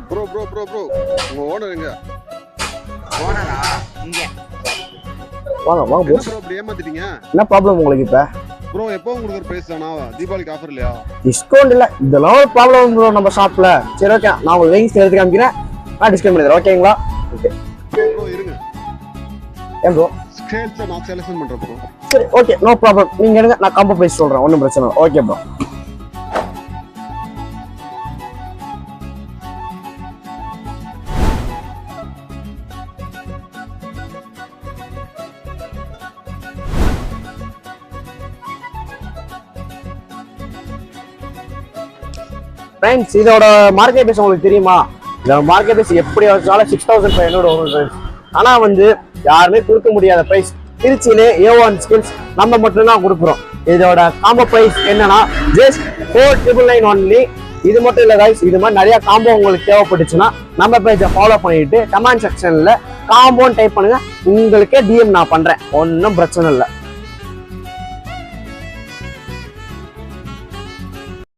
Bro bro bro bro உங்க owner எங்க? ஓனரா? இங்க. வாங்க வாங்க ப்ரோ. ப்ரோ அப்படி ஏமாத்திட்டீங்க. என்ன ப்ராப்ளம் உங்களுக்கு இப்ப? ப்ரோ எப்போ உங்களுக்கு ஒரு பிரைஸ் தானா? தீபாவளிக்கு ஆஃபர் இல்லையா? டிஸ்கவுண்ட் இல்ல. இதெல்லாம் ஒரு ப்ராப்ளம் ப்ரோ நம்ம ஷாப்ல. சரி ஓகே, நான் உங்களுக்கு வெயிங்ஸ் எடுத்து காமிக்கிறேன். நான் டிஸ்கவுண்ட் பண்ணி தரேன். ஓகேங்களா? ஓகே. ப்ரோ இருங்க. ஏன் ப்ரோ? ஸ்கேல்ஸ் நான் செலக்ஷன் பண்றேன் ப்ரோ. சரி ஓகே, நோ ப்ராப்ளம். நீங்க எடுங்க, நான் காம்போ பிரைஸ் சொல்றேன். ஒன்றும் பிரச்சனை இல்லை. Okay bro. ஃப்ரெண்ட்ஸ், இதோட மார்க்கெட் பிரைஸ் உங்களுக்கு தெரியுமா? இதோட மார்க்கெட் பிரைஸ் எப்படி வச்சாலும் 6500 வரும் ஃப்ரெண்ட்ஸ். ஆனால் வந்து யாருமே கொடுக்க முடியாத பிரைஸ் திருச்சியிலே A1 ஸ்கில்ஸ் நம்ம மட்டும்தான் கொடுக்குறோம். இதோட காம்போ பிரைஸ் என்னன்னா ஜஸ்ட் 4999 ஒன்லி. இது மட்டும் இல்லை கைஸ், இது மாதிரி நிறைய காம்போ உங்களுக்கு தேவைப்பட்டுச்சுன்னா நம்ம பேஜை ஃபாலோ பண்ணிட்டு கமெண்ட் செக்ஷனில் காம்போன்னு டைப் பண்ணுங்க. உங்களுக்கே DM நான் பண்ணுறேன். ஒன்றும் பிரச்சனை இல்லை.